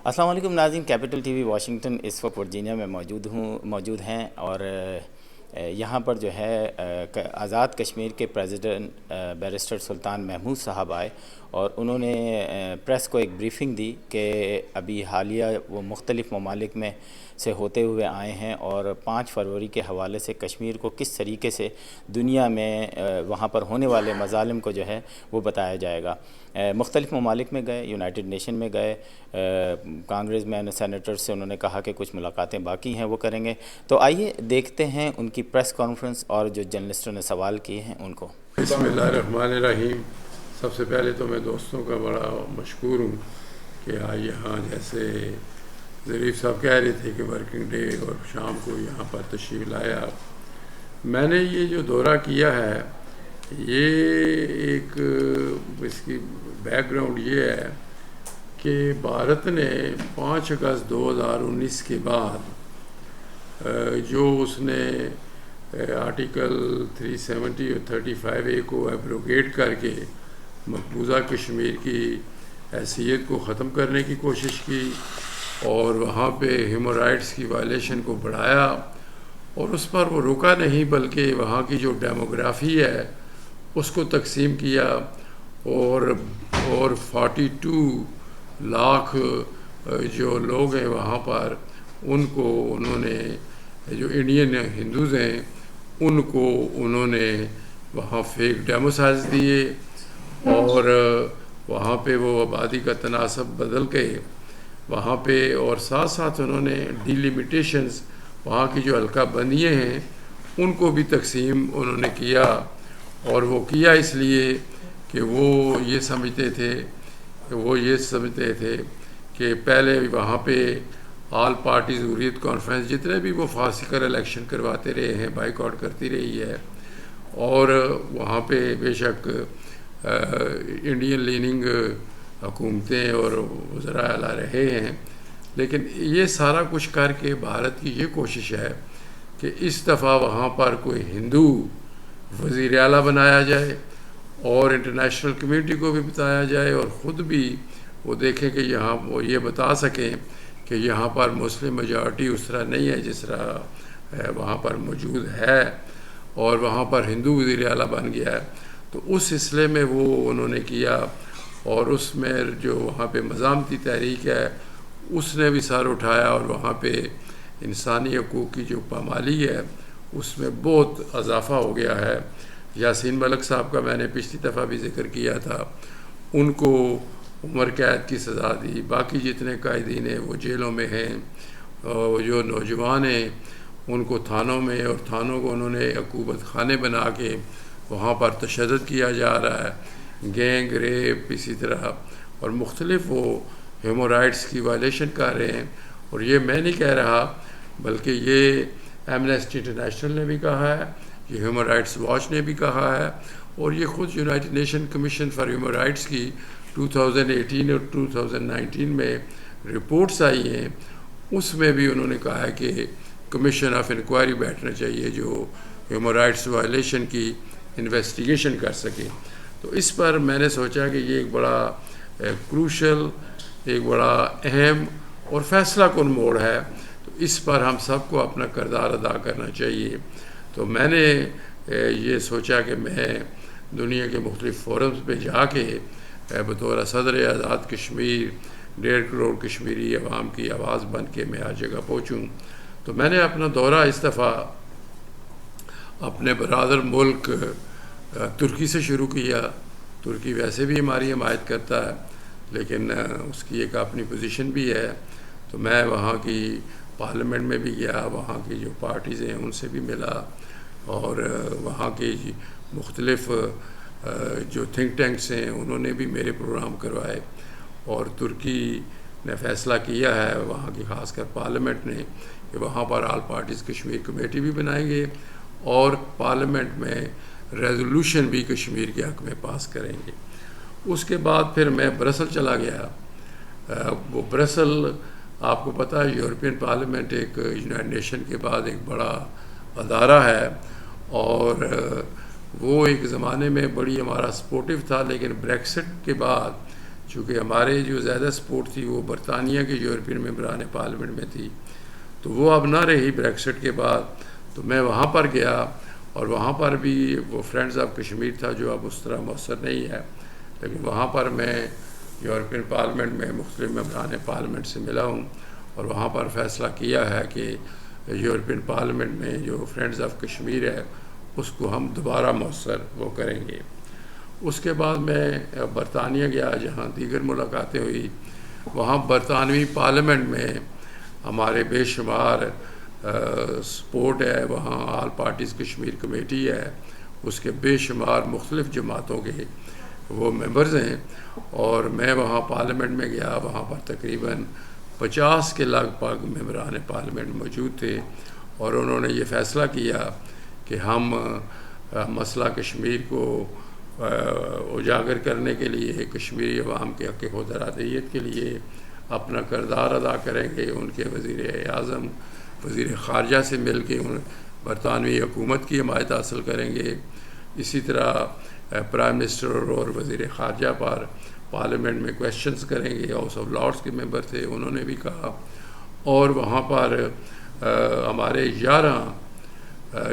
السلام علیکم ناظرین، کیپٹل ٹی وی واشنگٹن اس وقت ورجینیا میں موجود ہیں اور یہاں پر جو ہے آزاد کشمیر کے پریزیڈنٹ بیرسٹر سلطان محمود صاحب آئے اور انہوں نے پریس کو ایک بریفنگ دی کہ ابھی حالیہ وہ مختلف ممالک میں سے ہوتے ہوئے آئے ہیں اور 5 فروری کے حوالے سے کشمیر کو کس طریقے سے دنیا میں وہاں پر ہونے والے مظالم کو جو ہے وہ بتایا جائے گا۔ مختلف ممالک میں گئے، یونائٹڈ نیشن میں گئے، کانگریس مین سینیٹر سے انہوں نے کہا کہ کچھ ملاقاتیں باقی ہیں وہ کریں گے۔ تو آئیے دیکھتے ہیں ان کی پریس کانفرنس اور جو جرنلسٹوں نے سوال کیے ہیں ان کو۔ بسم اللہ الرحمن الرحیم۔ سب سے پہلے تو میں دوستوں کا بڑا مشکور ہوں کہ آج یہاں جیسے ظریف صاحب کہہ رہے تھے کہ ورکنگ ڈے اور شام کو یہاں پر تشریف لایا۔ میں نے یہ جو دورہ کیا ہے یہ ایک اس کی بیک گراؤنڈ یہ ہے کہ بھارت نے 5 اگست 2019 کے بعد جو اس نے آرٹیکل 370 اور 35A کو ایبروگیٹ کر کے مقبوضہ کشمیر کی حیثیت کو ختم کرنے کی کوشش کی اور وہاں پہ ہیومن رائٹس کی وائلیشن کو بڑھایا، اور اس پر وہ رکا نہیں بلکہ وہاں کی جو ڈیموگرافی ہے اس کو تقسیم کیا اور 42 لاکھ جو لوگ ہیں وہاں پر ان کو انہوں نے جو انڈین ہندوز ہیں ان کو انہوں نے وہاں فیک ڈیموسائز دیے اور وہاں پہ وہ آبادی کا تناسب بدل کے وہاں پہ، اور ساتھ ساتھ انہوں نے ڈیلیمیٹیشنز وہاں کی جو حلقہ بندیاں ہیں ان کو بھی تقسیم انہوں نے کیا، اور وہ کیا اس لیے کہ وہ یہ سمجھتے تھے کہ پہلے وہاں پہ آل پارٹیز حریت کانفرنس جتنے بھی وہ فاسقر الیکشن کرواتے رہے ہیں، بائیک آؤٹ کرتی رہی ہے، اور وہاں پہ بے شک انڈین لیننگ حکومتیں اور وزراء اعلیٰ رہے ہیں، لیکن یہ سارا کچھ کر کے بھارت کی یہ کوشش ہے کہ اس دفعہ وہاں پر کوئی ہندو وزیر اعلیٰ بنایا جائے اور انٹرنیشنل کمیونٹی کو بھی بتایا جائے اور خود بھی وہ دیکھیں کہ یہاں وہ یہ بتا سکیں کہ یہاں پر مسلم میجارٹی اس طرح نہیں ہے جس طرح وہاں پر موجود ہے، اور وہاں پر ہندو وزیر اعلیٰ بن گیا ہے۔ تو اس سلسلے میں وہ انہوں نے کیا، اور اس میں جو وہاں پہ مزاحمتی تحریک ہے اس نے بھی سر اٹھایا، اور وہاں پہ انسانی حقوق کی جو پامالی ہے اس میں بہت اضافہ ہو گیا ہے۔ یاسین ملک صاحب کا میں نے پچھلی دفعہ بھی ذکر کیا تھا، ان کو عمر قید کی سزا دی، باقی جتنے قائدین ہیں وہ جیلوں میں ہیں، اور جو نوجوان ہیں ان کو تھانوں میں، اور تھانوں کو انہوں نے عقوبت خانے بنا کے وہاں پر تشدد کیا جا رہا ہے، گینگ ریپ اسی طرح، اور مختلف وہ ہیومن رائٹس کی وائلیشن کر رہے ہیں۔ اور یہ میں نہیں کہہ رہا بلکہ یہ ایمنسٹی انٹرنیشنل نے بھی کہا ہے، یہ ہیومن رائٹس واچ نے بھی کہا ہے، اور یہ خود United nation commission for human rights کی 2018 اور 2019 میں رپورٹس آئی ہیں، اس میں بھی انہوں نے کہا ہے کہ کمیشن آف انکوائری بیٹھنا چاہیے جو ہیومن رائٹس وائلیشن کی انویسٹیگیشن کر سکے۔ تو اس پر میں نے سوچا کہ یہ ایک بڑا کروشل، ایک بڑا اہم اور فیصلہ کن موڑ ہے، تو اس پر ہم سب کو اپنا کردار ادا کرنا چاہیے۔ تو میں نے یہ سوچا کہ میں دنیا کے مختلف فورمز پہ جا کے بطور صدر آزاد کشمیر 1.5 کروڑ کشمیری عوام کی آواز بن کے میں ہر جگہ پہنچوں۔ تو میں نے اپنا دورہ اس دفعہ اپنے برادر ملک ترکی سے شروع کیا۔ ترکی ویسے بھی ہماری حمایت کرتا ہے لیکن اس کی ایک اپنی پوزیشن بھی ہے، تو میں وہاں کی پارلیمنٹ میں بھی گیا، وہاں کی جو پارٹیز ہیں ان سے بھی ملا، اور وہاں کی مختلف جو تھنک ٹینکس ہیں انہوں نے بھی میرے پروگرام کروائے، اور ترکی نے فیصلہ کیا ہے وہاں کی خاص کر پارلیمنٹ نے کہ وہاں پر آل پارٹیز کشمیر کمیٹی بھی بنائیں گے اور پارلیمنٹ میں ریزولوشن بھی کشمیر کے حق میں پاس کریں گے۔ اس کے بعد پھر میں برسل چلا گیا۔ وہ برسل آپ کو پتہ ہے یورپین پارلیمنٹ ایک یونائٹڈ نیشن کے بعد ایک بڑا ادارہ ہے، اور وہ ایک زمانے میں بڑی ہمارا سپورٹیو تھا، لیکن بریکسٹ کے بعد چونکہ ہمارے جو زیادہ سپورٹ تھی وہ برطانیہ کے یورپین ممبران پارلیمنٹ میں تھی، تو وہ اب نہ رہی بریکسٹ کے بعد، تو میں وہاں پر گیا، اور وہاں پر بھی وہ فرینڈز آف کشمیر تھا جو اب اس طرح مؤثر نہیں ہے، لیکن وہاں پر میں یورپین پارلیمنٹ میں مختلف ممبران پارلیمنٹ سے ملا ہوں، اور وہاں پر فیصلہ کیا ہے کہ یورپین پارلیمنٹ میں جو فرینڈز آف کشمیر ہے اس کو ہم دوبارہ مؤثر وہ کریں گے۔ اس کے بعد میں برطانیہ گیا جہاں دیگر ملاقاتیں ہوئی، وہاں برطانوی پارلیمنٹ میں ہمارے بے شمار سپورٹ ہے، وہاں آل پارٹیز کشمیر کمیٹی ہے، اس کے بے شمار مختلف جماعتوں کے وہ ممبرز ہیں، اور میں وہاں پارلیمنٹ میں گیا، وہاں پر تقریباً 50 کے لگ بھگ ممبران پارلیمنٹ موجود تھے، اور انہوں نے یہ فیصلہ کیا کہ ہم مسئلہ کشمیر کو اجاگر کرنے کے لیے، کشمیری عوام کے حق خود ارادیت کے لیے اپنا کردار ادا کریں گے، ان کے وزیر اعظم وزیر خارجہ سے مل کے برطانوی حکومت کی حمایت حاصل کریں گے، اسی طرح پرائم منسٹر اور وزیر خارجہ پر پارلیمنٹ میں کویشچنز کریں گے، ہاؤس آف لارڈز کے ممبر تھے انہوں نے بھی کہا، اور وہاں پر ہمارے 11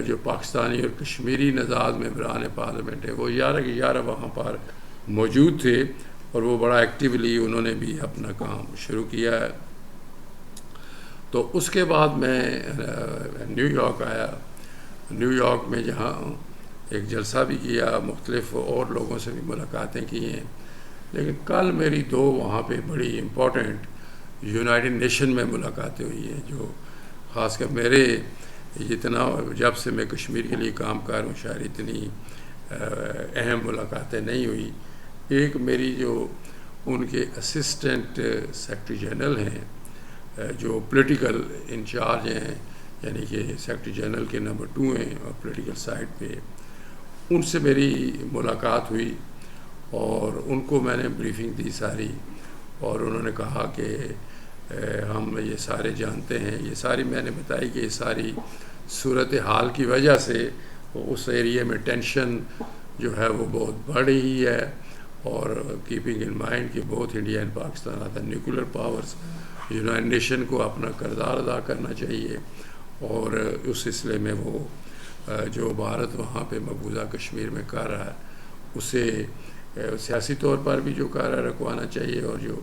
جو پاکستانی اور کشمیری نژاد ممبران پارلیمنٹ ہے وہ 11 کے 11 وہاں پر موجود تھے، اور وہ بڑا ایکٹیولی انہوں نے بھی اپنا کام شروع کیا ہے۔ تو اس کے بعد میں نیو یارک آیا، نیو یارک میں جہاں ایک جلسہ بھی کیا، مختلف اور لوگوں سے بھی ملاقاتیں کی ہیں، لیکن کل میری 2 وہاں پہ بڑی امپورٹنٹ یونائٹڈ نیشن میں ملاقاتیں ہوئی ہیں، جو خاص کر میرے اتنا جب سے میں کشمیر کے لیے کام کر رہا ہوں شاید اتنی اہم ملاقاتیں نہیں ہوئی۔ ایک میری جو ان کے اسسٹنٹ سیکرٹری جنرل ہیں جو پولیٹیکل انچارج ہیں، یعنی کہ سیکرٹری جنرل کے نمبر 2 ہیں اور پولیٹیکل سائڈ پہ، ان سے میری ملاقات ہوئی، اور ان کو میں نے بریفنگ دی ساری، اور انہوں نے کہا کہ ہم یہ سارے جانتے ہیں، یہ ساری میں نے بتائی کہ یہ ساری صورتحال کی وجہ سے اس ایریے میں ٹینشن جو ہے وہ بہت بڑھ رہی ہے، اور کیپنگ ان مائنڈ کہ بہت انڈیا اینڈ پاکستان آتا نیوکلر پاورز، یونائٹڈ نیشن کو اپنا کردار ادا کرنا چاہیے، اور اس سلسلے میں وہ جو بھارت وہاں پہ مقبوضہ کشمیر میں کر رہا ہے اسے سیاسی طور پر بھی جو کر رہا ہے رکوانا چاہیے، اور جو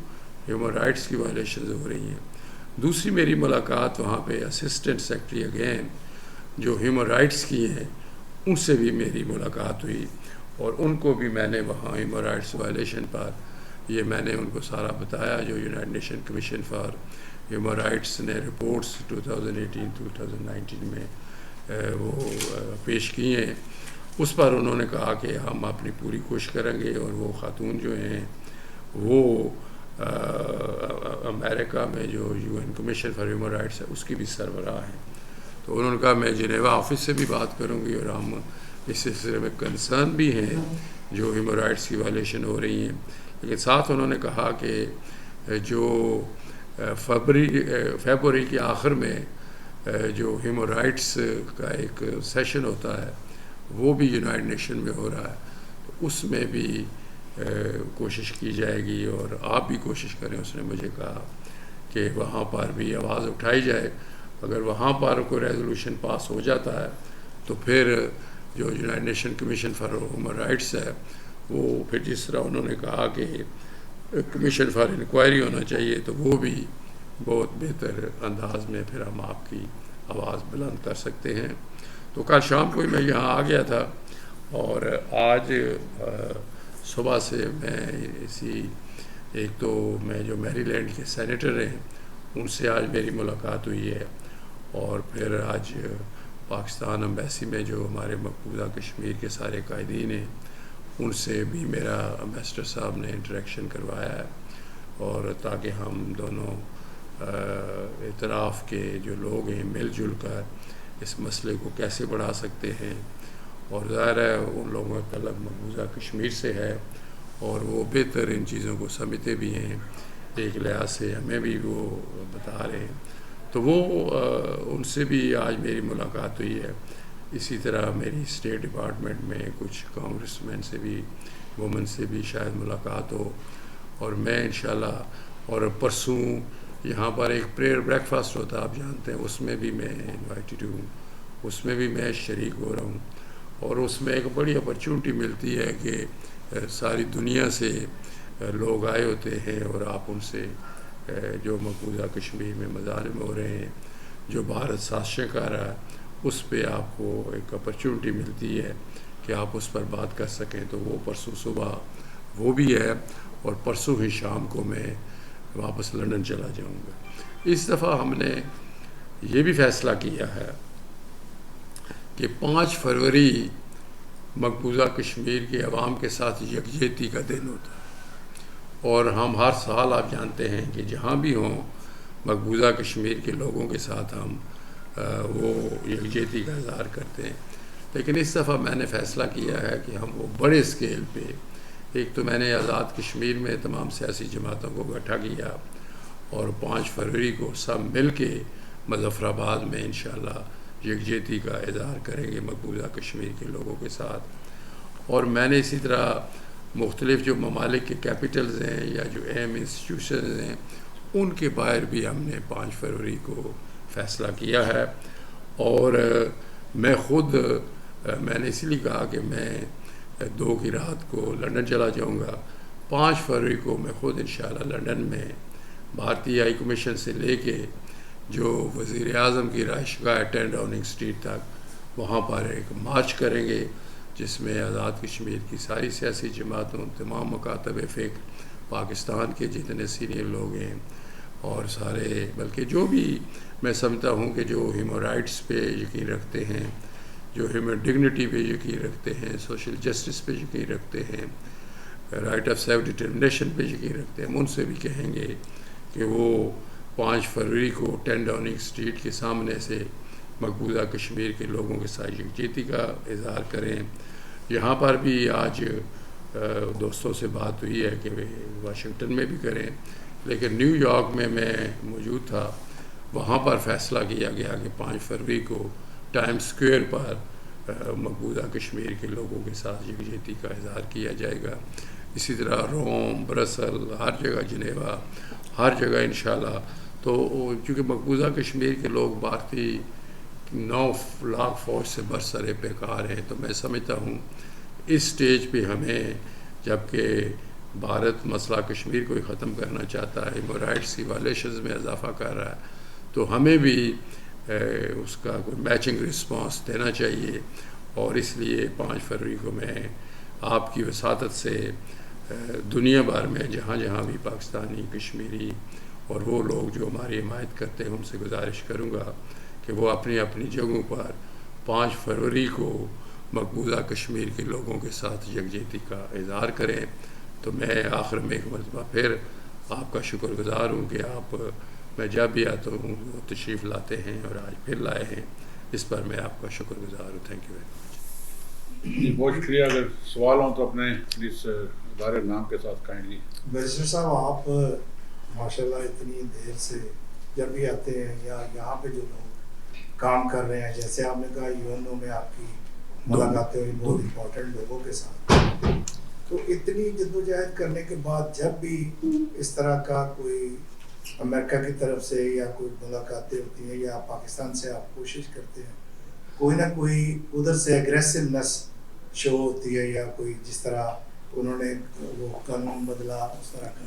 ہیومن رائٹس کی وائلیشنز ہو رہی ہیں۔ دوسری میری ملاقات وہاں پہ اسسٹنٹ سیکرٹری اگین جو ہیومن رائٹس کی ہیں ان سے بھی میری ملاقات ہوئی، اور ان کو بھی میں نے وہاں ہیومن رائٹس وائلیشن پر یہ میں نے ان کو سارا بتایا، جو United nation commission for human rights نے رپورٹس 2018-2019 میں وہ پیش کی ہیں، اس پر انہوں نے کہا کہ ہم اپنی پوری کوشش کریں گے، اور وہ خاتون جو ہیں وہ امریکہ میں جو UN commission for human rights ہے اس کی بھی سربراہ ہیں، تو انہوں نے کہا میں جنیوا آفس سے بھی بات کروں گی، اور ہم اس سلسلے میں کنسرن بھی ہیں جو ہیومن رائٹس کی وائلیشن ہو رہی ہیں، لیکن ساتھ انہوں نے کہا کہ جو فیبروری کے آخر میں جو ہیومن رائٹس کا ایک سیشن ہوتا ہے وہ بھی یونائٹڈ نیشن میں ہو رہا ہے، تو اس میں بھی کوشش کی جائے گی، اور آپ بھی کوشش کریں، اس نے مجھے کہا کہ وہاں پر بھی آواز اٹھائی جائے، اگر وہاں پر کوئی ریزولوشن پاس ہو جاتا ہے تو پھر جو United nation commission for human rights ہے وہ پھر جس طرح انہوں نے کہا کہ کمیشن فار انکوائری ہونا چاہیے، تو وہ بھی بہت بہتر انداز میں پھر ہم آپ کی آواز بلند کر سکتے ہیں۔ تو کل شام کو ہی میں یہاں آ گیا تھا، اور آج صبح سے میں اسی ایک تو میں جو میری لینڈ کے سینیٹر ہیں ان سے آج میری ملاقات ہوئی ہے، اور پھر آج پاکستان امبیسی میں جو ہمارے مقبوضہ کشمیر کے سارے قائدین ہیں ان سے بھی میرا امبیسڈر صاحب نے انٹریکشن کروایا ہے، اور تاکہ ہم دونوں اطراف کے جو لوگ ہیں مل جل کر اس مسئلے کو کیسے بڑھا سکتے ہیں، اور ظاہر ہے ان لوگوں کا تعلق مقبوضہ کشمیر سے ہے، اور وہ بہتر ان چیزوں کو سمجھتے بھی ہیں، ایک لحاظ سے ہمیں بھی وہ بتا رہے ہیں، تو وہ ان سے بھی آج میری ملاقات ہوئی ہے۔ اسی طرح میری اسٹیٹ ڈپارٹمنٹ میں کچھ کانگریس مین سے بھی وومن سے بھی شاید ملاقات ہو، اور میں انشاءاللہ، اور پرسوں یہاں پر ایک پریئر بریک فاسٹ ہوتا ہے، آپ جانتے ہیں، اس میں بھی میں انوائٹڈ ہوں، اس میں بھی میں شریک ہو رہا ہوں، اور اس میں ایک بڑی اپرچونٹی ملتی ہے کہ ساری دنیا سے لوگ آئے ہوتے ہیں، اور آپ ان سے جو مقبوضہ کشمیر میں مظالم ہو رہے ہیں، جو بھارت سازشیں کر رہا ہے، اس پہ آپ کو ایک اپرچونٹی ملتی ہے کہ آپ اس پر بات کر سکیں. تو وہ پرسوں صبح وہ بھی ہے، اور پرسوں ہی شام کو میں واپس لندن چلا جاؤں گا. اس دفعہ ہم نے یہ بھی فیصلہ کیا ہے کہ 5 فروری مقبوضہ کشمیر کے عوام کے ساتھ یکجہتی کا دن ہوتا ہے، اور ہم ہر سال آپ جانتے ہیں کہ جہاں بھی ہوں مقبوضہ کشمیر کے لوگوں کے ساتھ ہم وہ یکجہتی کا اظہار کرتے ہیں. لیکن اس دفعہ میں نے فیصلہ کیا ہے کہ ہم وہ بڑے اسکیل پہ، ایک تو میں نے آزاد کشمیر میں تمام سیاسی جماعتوں کو اکٹھا کیا، اور 5 فروری کو سب مل کے مظفر آباد میں انشاءاللہ یکجہتی کا اظہار کریں گے مقبوضہ کشمیر کے لوگوں کے ساتھ. اور میں نے اسی طرح مختلف جو ممالک کے کیپٹلز ہیں یا جو اہم انسٹیٹیوشنز ہیں ان کے باہر بھی ہم نے 5 فروری کو فیصلہ کیا ہے. اور میں خود میں نے اس لیے کہا کہ میں 2 کی رات کو لندن چلا جاؤں گا. 5 فروری کو میں خود انشاءاللہ لندن میں بھارتی ہائی کمیشن سے لے کے جو وزیر اعظم کی رہائش گاہ ہے 10 ڈاؤننگ اسٹریٹ تک، وہاں پر ایک مارچ کریں گے جس میں آزاد کشمیر کی ساری سیاسی جماعتوں، تمام مکاتب فکر، پاکستان کے جتنے سینئر لوگ ہیں، اور سارے، بلکہ جو بھی میں سمجھتا ہوں کہ جو ہیومن رائٹس پہ یقین رکھتے ہیں، جو ہیومن ڈگنیٹی پہ یقین رکھتے ہیں، سوشل جسٹس پہ یقین رکھتے ہیں، رائٹ آف سیلف ڈٹرمنیشن پہ یقین رکھتے ہیں، ان سے بھی کہیں گے کہ وہ 5 فروری کو 10 ڈاؤننگ اسٹریٹ کے سامنے سے مقبوضہ کشمیر کے لوگوں کے ساتھ یکجہتی کا اظہار کریں. یہاں پر بھی آج دوستوں سے بات ہوئی ہے کہ واشنگٹن میں بھی کریں، لیکن نیو یارک میں موجود تھا، وہاں پر فیصلہ کیا گیا کہ 5 فروری کو ٹائم سکوئر پر مقبوضہ کشمیر کے لوگوں کے ساتھ یکجہتی کا اظہار کیا جائے گا. اسی طرح روم، برسل، ہر جگہ، جنیوا، ہر جگہ انشاءاللہ. تو چونکہ مقبوضہ کشمیر کے لوگ بھارتی 9 لاکھ فوج سے برسر پیکار ہیں، تو میں سمجھتا ہوں اس سٹیج پہ ہمیں، جبکہ بھارت مسئلہ کشمیر کو ہی ختم کرنا چاہتا ہے، ہیومن رائٹس کی وائلیشنز میں اضافہ کر رہا ہے، تو ہمیں بھی اس کا کوئی میچنگ رسپانس دینا چاہیے. اور اس لیے 5 فروری کو میں آپ کی وساطت سے دنیا بھر میں جہاں جہاں بھی پاکستانی، کشمیری اور وہ لوگ جو ہماری حمایت کرتے ہیں ان سے گزارش کروں گا کہ وہ اپنی اپنی جگہوں پر 5 فروری کو مقبوضہ کشمیر کے لوگوں کے ساتھ یکجہتی کا اظہار کریں. تو میں آخر میں ایک مرتبہ پھر آپ کا شکر گزار ہوں کہ آپ، میں جب بھی آتا ہوں وہ تشریف لاتے ہیں، اور آج پھر لائے ہیں، اس پر میں آپ کا شکر گزار ہوں. Thank you very much. جی بہت شکریہ. اگر سوال ہوں تو اپنے پلیز ادارے نام کے ساتھ کائنڈلی. بیرسٹر صاحب، آپ ماشاءاللہ اتنی دیر سے جب بھی آتے ہیں یا یہاں پہ جو لوگ کام کر رہے ہیں، جیسے آپ نے کہا UNO میں آپ کی ملاقاتیں ہوئی بہت امپورٹنٹ لوگوں کے ساتھ، تو اتنی جدوجہد کرنے کے بعد جب بھی اس طرح کا کوئی امریکہ کی طرف سے یا کوئی ملاقاتیں ہوتی ہیں یا پاکستان سے آپ کوشش کرتے ہیں، کوئی نہ کوئی ادھر سے ایگریسونیس شو ہوتی ہے، یا کوئی جس طرح انہوں نے وہ قانون بدلا اس طرح کا،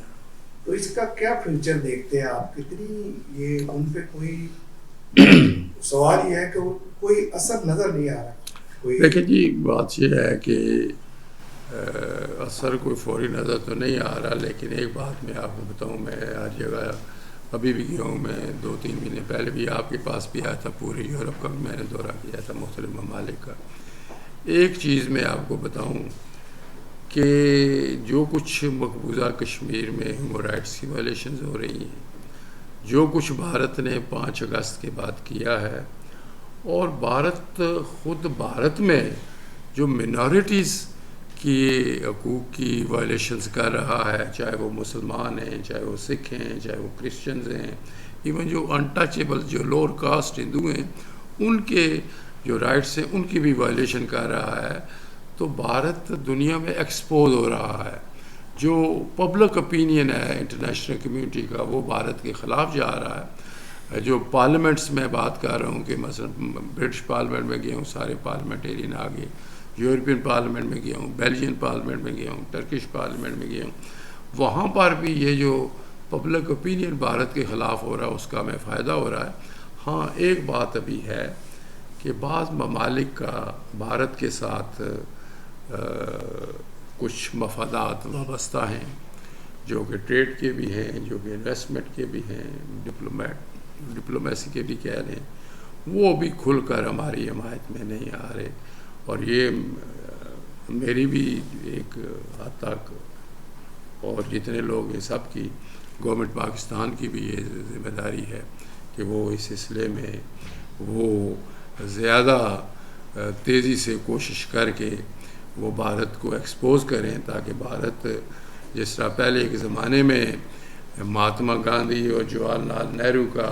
تو اس کا کیا فیوچر دیکھتے ہیں آپ؟ کتنی یہ ان پہ کوئی سوال یہ ہے کہ کوئی اثر نظر نہیں آ رہا. دیکھیں جی، بات یہ ہے کہ اثر کوئی فوری نظر تو نہیں آ رہا، لیکن ایک بات میں آپ کو بتاؤں، میں ہر جگہ ابھی بھی گیا ہوں. میں 2-3 مہینے پہلے بھی آپ کے پاس بھی آیا تھا، پورے یورپ کا میں نے دورہ کیا تھا، مختلف ممالک کا. ایک چیز میں آپ کو بتاؤں کہ جو کچھ مقبوضہ کشمیر میں ہیومن رائٹس کی وائلیشنز ہو رہی ہیں، جو کچھ بھارت نے 5 اگست کے بعد کیا ہے، اور بھارت خود بھارت میں جو منارٹیز کی حقوق کی وائلیشنز کر رہا ہے، چاہے وہ مسلمان ہیں، چاہے وہ سکھ ہیں، چاہے وہ کرسچنز ہیں، ایون جو انٹچیبل جو لوور کاسٹ ہندو ہیں، ان کے جو رائٹس ہیں ان کی بھی وائلیشن کر رہا ہے. تو بھارت دنیا میں ایکسپوز ہو رہا ہے. جو پبلک اپینین ہے انٹرنیشنل کمیونٹی کا وہ بھارت کے خلاف جا رہا ہے. جو پارلیمنٹس میں بات کر رہا ہوں کہ مثلا برٹش پارلیمنٹ میں گیا ہوں, سارے پارلیمنٹیرین آگے, یورپین پارلیمنٹ میں گیا ہوں, بیلجین پارلیمنٹ میں گیا ہوں, ٹرکش پارلیمنٹ میں گیا ہوں, وہاں پر بھی یہ جو پبلک اوپینین بھارت کے خلاف ہو رہا ہے اس کا ہمیں فائدہ ہو رہا ہے. ہاں ایک بات ابھی ہے کہ بعض ممالک کا بھارت کے ساتھ کچھ مفادات وابستہ ہیں, جو کہ ٹریڈ کے بھی ہیں, جو کہ انویسٹمنٹ کے بھی ہیں, ڈپلومیسی کے بھی کہہ لیں, وہ بھی کھل کر ہماری حمایت میں نہیں آ رہے. اور یہ میری بھی ایک حد تک اور جتنے لوگ ہیں سب کی, گورنمنٹ پاکستان کی بھی یہ ذمہ داری ہے کہ وہ اس سلسلے میں وہ زیادہ تیزی سے کوشش کر کے وہ بھارت کو ایکسپوز کریں, تاکہ بھارت جس طرح پہلے کے زمانے میں مہاتما گاندھی اور جواہر لال نہرو کا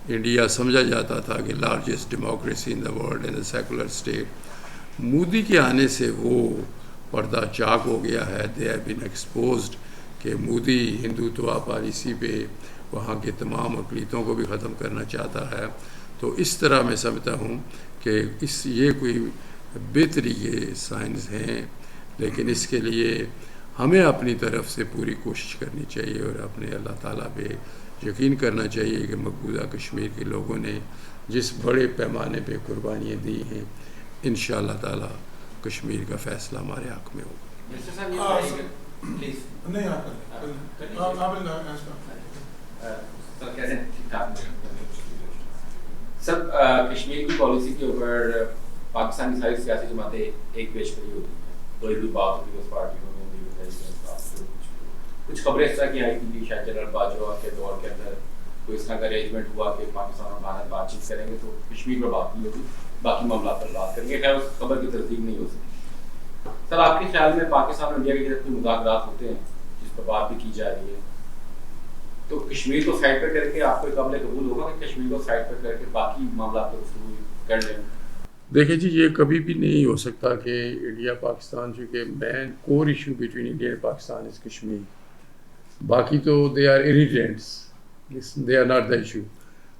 انڈیا سمجھا جاتا تھا کہ largest democracy in the world and a secular state, Modi کے آنے سے وہ پردہ چاک ہو گیا ہے. دے ہیو بین ایکسپوزڈ کہ مودی ہندوتوا پالیسی پہ وہاں کے تمام اقلیتوں کو بھی ختم کرنا چاہتا ہے. تو اس طرح میں سمجھتا ہوں کہ یہ کوئی بہتری کے سائنز ہیں, لیکن اس کے لیے ہمیں اپنی طرف سے پوری کوشش کرنی چاہیے اور اپنے اللہ تعالیٰ پہ یقین کرنا چاہیے کہ مقبوضہ کشمیر کے لوگوں نے جس بڑے پیمانے پہ قربانیاں دی ہیں, انشاءاللہ تعالیٰ کشمیر کا فیصلہ ہمارے حق میں ہوگا. سر کشمیر کی پالیسی کے اوپر پاکستان کی ساری سیاسی جماعتیں ایک پیش کری ہوتی ہیں, کوئی بھی بات ہوتی ہے اس پارٹی میں, کچھ خبریں اس طرح کی آئی تھی شاید جنرل باجوہ کے دور کے اندر کوئی اس طرح کا ارینجمنٹ ہوا کہ پاکستان اور بھارت بات چیت کریں گے تو کشمیر پر بات نہیں ہوگی, باقی معاملات پر بات کریں گے. خیر اس خبر کی تصدیق نہیں ہو سکتی. سر آپ کے خیال میں پاکستان اور انڈیا کے جتنے مذاکرات ہوتے ہیں جس پر بات بھی کی جا رہی ہے, تو کشمیر کو سائڈ پہ کر کے آپ کو قابل قبول ہوگا کہ کشمیر کو سائڈ پہ کر کے باقی معاملات پر گفتگو کر لیں؟ دیکھیں جی, یہ کبھی بھی نہیں ہو سکتا کہ انڈیا پاکستان, چونکہ main core issue between India and Pakistan is Kashmir, باقی تو they are irritants, they are not the issue.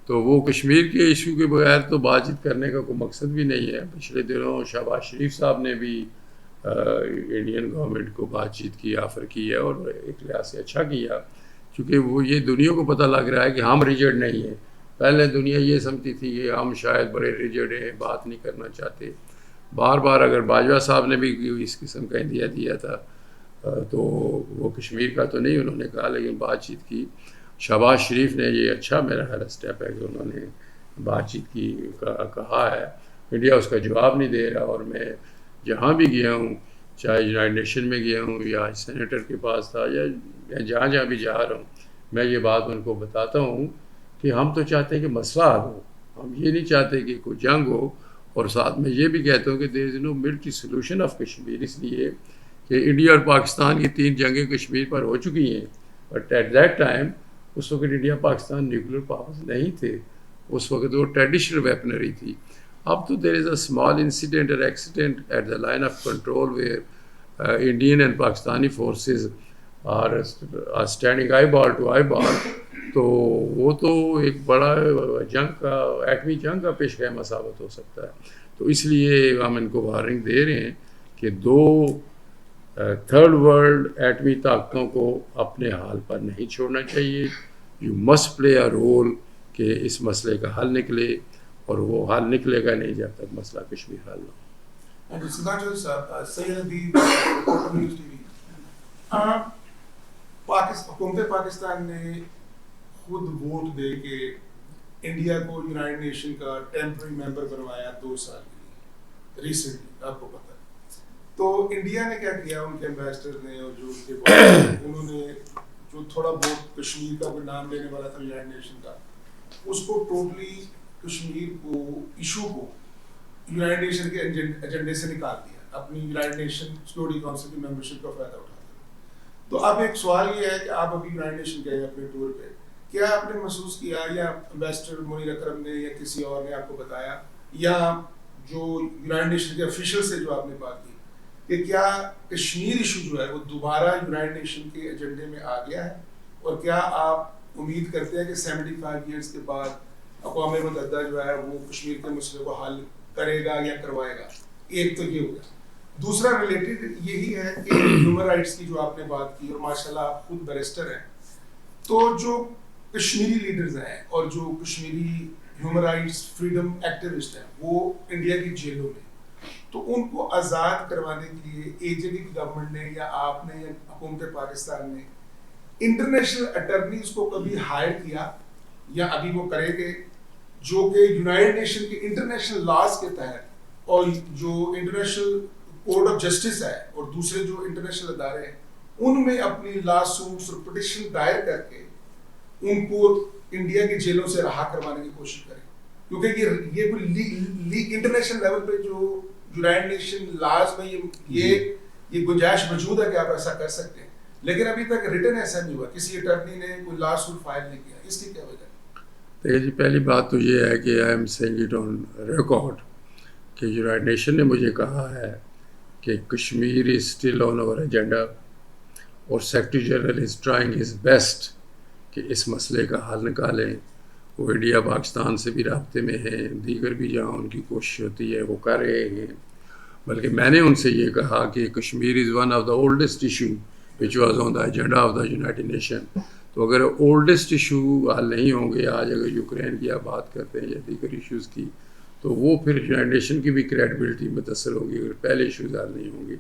تو وہ کشمیر کے ایشو کے بغیر تو بات چیت کرنے کا کوئی مقصد بھی نہیں ہے. پچھلے دنوں شہباز شریف صاحب نے بھی انڈین گورنمنٹ کو بات چیت کی آفر کی ہے, اور ایک لحاظ سے اچھا کیا, کیونکہ وہ یہ دنیا کو پتہ لگ رہا ہے کہ ہم ریجڈ نہیں ہیں. پہلے دنیا یہ سمجھتی تھی کہ ہم شاید بڑے ریجڈ ہیں, بات نہیں کرنا چاہتے. بار بار اگر باجوہ صاحب نے بھی اس قسم کا اندیا دیا تھا تو وہ کشمیر کا تو نہیں انہوں نے کہا, لیکن بات چیت کی. شہباز شریف نے یہ اچھا میرا خیال اسٹیپ ہے کہ انہوں نے بات چیت کی کہا ہے. انڈیا اس کا جواب نہیں دے رہا, اور میں جہاں بھی گیا ہوں, چاہے یونائٹڈ نیشن میں گیا ہوں یا سینیٹر کے پاس تھا یا جہاں جہاں بھی جا رہا ہوں, میں یہ بات ان کو بتاتا ہوں کہ ہم تو چاہتے ہیں کہ مسئلہ حل ہو, ہم یہ نہیں چاہتے کہ کوئی جنگ ہو. اور ساتھ میں یہ بھی کہتا ہوں کہ دیر از نو ملٹری سولوشن آف کشمیر, اس لیے کہ انڈیا اور پاکستان کی 3 جنگیں کشمیر پر ہو چکی ہیں, بٹ ایٹ دیٹ ٹائم اس وقت انڈیا پاکستان نیوکلیر پاورز نہیں تھے, اس وقت وہ ٹریڈیشنل ویپنری تھی. اب تو there is a small incident اور accident at the line of control where Indian and Pakistani forces are standing eye ball to eye ball. تو وہ تو ایک بڑا جنگ کا, ایٹمی جنگ کا پیش خیمہ ثابت ہو سکتا ہے. تو اس لیے ہم ان کو وارننگ دے رہے ہیں کہ 2 تھرڈ ورلڈ ایٹمی طاقتوں کو اپنے حال پر نہیں چھوڑنا چاہیے. You must play a role کہ اس مسئلے کا حل نکلے, اور وہ حل نکلے گا نہیں جب تک مسئلہ کشمیر حل نہ ہو. حکومت پاکستان نے خود ووٹ دے کے انڈیا کو یونائٹڈ نیشن کا ٹیمپرری ممبر بنوایا 2 سال کے لیے ریسنٹلی, آپ کو پتہ ہے. تو انڈیا نے کیا کیا, ان کے ایمبیسڈر نے اور جو ان کے انہوں نے جو تھوڑا بہت کشمیر کا کوئی نام لینے والا تھا یونائٹڈ نیشن کا, اس کو ٹوٹلی کشمیر کو ایشو کو یونائٹڈ نیشن کے ایجنڈے سے نکال دیا, اپنی یونائٹڈ نیشن سیکورٹی کونسل کی ممبرشپ کا فائدہ اٹھاتے. تو اب ایک سوال یہ ہے کہ آپ ابھی یونائٹڈ نیشن گئے اپنے ٹور پہ, کیا آپ نے محسوس کیا یا امبیسڈر منیر اکرم نے یا کسی اور نے آپ کو بتایا, یا جو یونائٹڈ نیشن کے آفیشل سے جو آپ نے بات کی, کہ کیا کشمیر ایشو جو ہے وہ دوبارہ یونائٹڈ نیشن کے ایجنڈے میں آ گیا ہے، اور کیا آپ امید کرتے ہیں کہ 75 ایئرس کے بعد اقوام متحدہ جو ہے وہ کشمیر کے مسئلے کو حل کرے گا یا کروائے گا؟ ایک تو یہ ہو گیا. دوسرا ریلیٹڈ یہی ہے کہ ہیومن رائٹس کی جو آپ نے بات کی، اور ماشاءاللہ آپ خود بیرسٹر ہیں، تو جو کشمیری لیڈرز ہیں اور جو Kashmiri human rights freedom activist ہیں وہ انڈیا کی جیلوں میں، تو ان کو آزاد کروانے کے لیے AJP کی گورنمنٹ نے یا آپ نے یا حکومت پاکستان نے انٹرنیشنل اٹرنیز کو کبھی ہائر کیا یا ابھی وہ کریں گے، جو کہ یونائٹڈ نیشن کے انٹرنیشنل لاز کے تحت اور جو انٹرنیشنل کورٹ آف جسٹس ہے اور دوسرے جو انٹرنیشنل ادارے ہیں ان میں اپنی لا سوٹس اور پٹیشن دائر کر کے ان کو انڈیا کی جیلوں سے رہا کروانے کی کوشش کریں؟ کیونکہ یہ کوئی انٹرنیشنل لیول پہ جو یونائٹڈ نیشن لاز میں یہ گنجائش موجود ہے کہ آپ ایسا کر سکتے ہیں، لیکن ابھی تک ریٹن ایسا نہیں ہوا، کسی اٹرنی نے کوئی لا سوٹ فائل نہیں کیا. اس کی کیا وجہ ہے؟ دیکھیے جی، پہلی بات تو یہ ہے کہ I am seeing it on record کہ یونائٹڈ نیشن نے مجھے کہا ہے کہ Kashmir is still on our agenda, اور secretary general is trying his best کہ اس مسئلے کا حل نکالیں. وہ انڈیا پاکستان سے بھی رابطے میں ہیں، دیگر بھی جہاں ان کی کوشش ہوتی ہے وہ کر رہے ہیں. بلکہ میں نے ان سے یہ کہا کہ Kashmir is one of the oldest issue which was on the agenda of the United nation. تو اگر اولڈسٹ ایشو حل نہیں ہوں گے، آج اگر یوکرین کی آپ بات کرتے ہیں یا دیگر ایشوز کی، تو وہ پھر یونائٹڈ نیشن کی بھی کریڈیبلٹی متاثر ہوگی اگر پہلے ایشوز حل نہیں ہوں گے.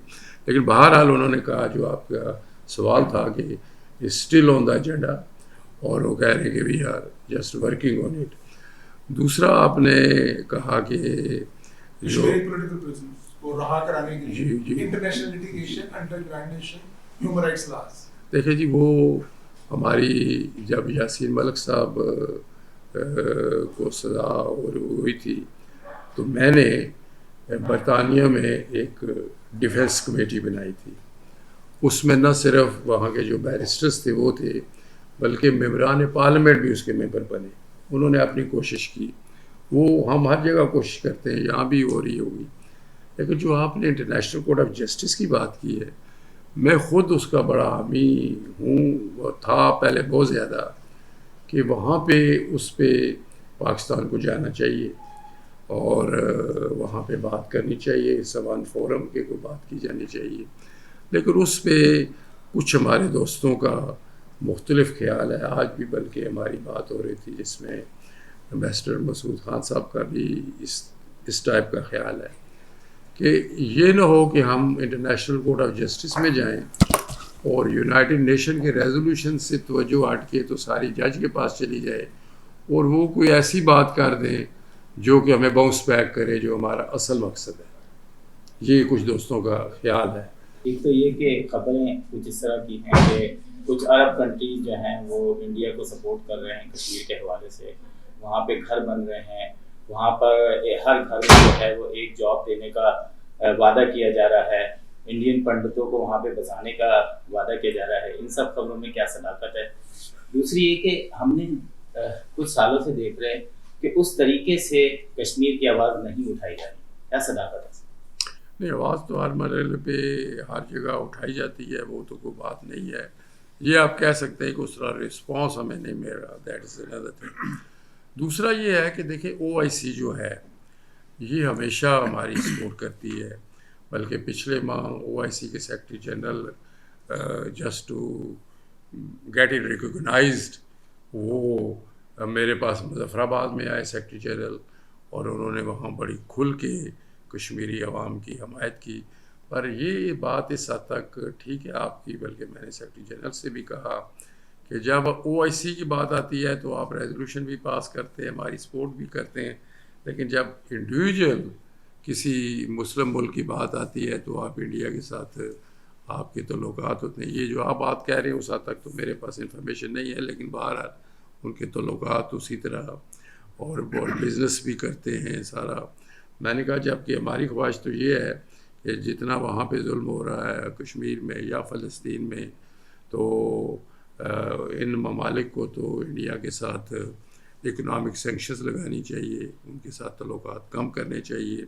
لیکن بہرحال انہوں نے کہا جو آپ کا سوال تھا کہ اسٹل آن دا ایجنڈا، اور وہ کہہ رہے ہیں کہ we are just working on it. دوسرا آپ نے کہا کہ جو پولیٹیکل پرزنرز کو رہا کرانے کے لیے international litigation under United Nation human rights laws. دیکھیں جی، وہ ہماری جب یاسین ملک صاحب کو سزا ہوئی تھی تو میں نے برطانیہ میں ایک ڈیفینس کمیٹی بنائی تھی. اس میں نہ صرف وہاں کے جو بیرسٹرز تھے وہ تھے، بلکہ ممبران پارلیمنٹ بھی اس کے ممبر بنے. انہوں نے اپنی کوشش کی. وہ ہم ہر جگہ کوشش کرتے ہیں، یہاں بھی ہو رہی ہوگی. لیکن جو آپ نے انٹرنیشنل کورٹ آف جسٹس کی بات کی ہے، میں خود اس کا بڑا حامی ہوں، تھا پہلے بہت زیادہ، کہ وہاں پہ اس پہ پاکستان کو جانا چاہیے اور وہاں پہ بات کرنی چاہیے، سوان فورم کے کو بات کی جانی چاہیے. لیکن اس پہ کچھ ہمارے دوستوں کا مختلف خیال ہے. آج بھی بلکہ ہماری بات ہو رہی تھی جس میں امبیسڈر مسعود خان صاحب کا بھی اس ٹائپ کا خیال ہے کہ یہ نہ ہو کہ ہم انٹرنیشنل کورٹ آف جسٹس میں جائیں اور یونائٹڈ نیشن کے ریزولوشن سے توجہ ہٹ کے تو ساری جج کے پاس چلی جائے اور وہ کوئی ایسی بات کر دیں جو کہ ہمیں باؤنس بیک کرے، جو ہمارا اصل مقصد ہے. یہ کچھ دوستوں کا خیال ہے. ایک تو یہ کہ خبریں کچھ اس طرح کی ہیں کہ کچھ عرب کنٹریز جو ہیں وہ انڈیا کو سپورٹ کر رہے ہیں کشمیر کے حوالے سے. وہاں پہ گھر بن رہے ہیں، وہاں پر ہر گھر میں جو ہے وہ ایک جاب دینے کا وعدہ کیا جا رہا ہے، انڈین پنڈتوں کو وہاں پہ بسانے کا وعدہ کیا جا رہا ہے. ان سب خبروں میں کیا صداقت ہے؟ دوسری یہ کہ ہم نے کچھ سالوں سے دیکھ رہے ہیں کہ اس طریقے سے کشمیر کی آواز نہیں اٹھائی جا رہی. کیا صداقت ہے؟ نہیں، آواز تو ہر مرحلے پہ ہر جگہ اٹھائی جاتی ہے، وہ تو کوئی بات نہیں ہے. یہ آپ کہہ سکتے ہیں کہ اس طرح رسپانس ہمیں نہیں مل رہا، دیٹ از انادر تھنگ. دوسرا یہ ہے کہ دیکھیں OIC جو ہے یہ ہمیشہ ہماری سپورٹ کرتی ہے. بلکہ پچھلے ماہ OIC کے secretary general just to get it recognized وہ میرے پاس مظفر آباد میں آئے سیکرٹری جنرل، اور انہوں نے وہاں بڑی کھل کے کشمیری عوام کی حمایت کی. پر یہ بات اس حد تک ٹھیک ہے آپ کی، بلکہ میں نے سیکرٹری جنرل سے بھی کہا کہ جب OIC کی بات آتی ہے تو آپ ریزولوشن بھی پاس کرتے ہیں، ہماری سپورٹ بھی کرتے ہیں، لیکن جب انڈیویجول کسی مسلم ملک کی بات آتی ہے تو آپ انڈیا کے ساتھ آپ کے تعلقات ہوتے ہیں. یہ جو آپ بات کہہ رہے ہیں اس حد تک تو میرے پاس انفارمیشن نہیں ہے، لیکن بہرحال ان کے تعلقات اسی طرح اور بزنس بھی کرتے ہیں سارا. میں نے کہا جب کہ ہماری خواہش تو یہ ہے کہ جتنا وہاں پہ ظلم ہو رہا ہے کشمیر میں یا فلسطین میں، تو ان ممالک کو تو انڈیا کے ساتھ اکنامک سینکشنز لگانی چاہیے، ان کے ساتھ تعلقات کم کرنے چاہیے.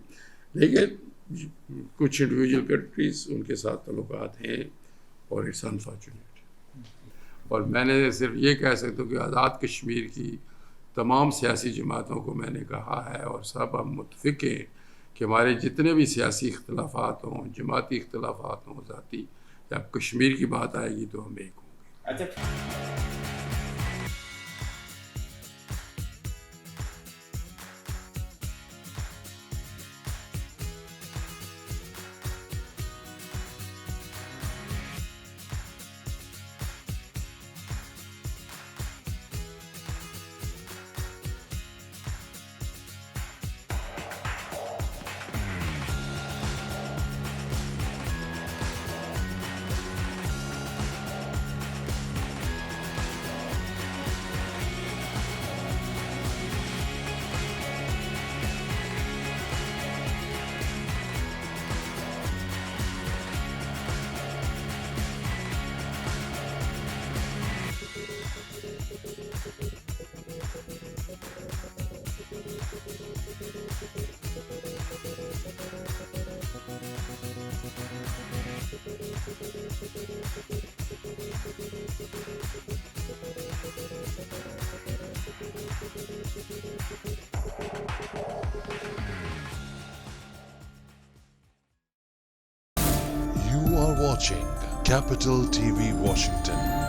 لیکن کچھ انڈیویجول کنٹریز ان کے ساتھ تعلقات ہیں اور اٹس انفارچونیٹ. اور میں نے صرف یہ کہہ سکتا ہوں کہ آزاد کشمیر کی تمام سیاسی جماعتوں کو میں نے کہا ہے اور سب ہم متفق ہیں کہ ہمارے جتنے بھی سیاسی اختلافات ہوں، جماعتی اختلافات ہوں، ذاتی، جب کشمیر کی بات آئے گی تو ہم ایک ہوں گے. اچھا You are watching Capital TV Washington.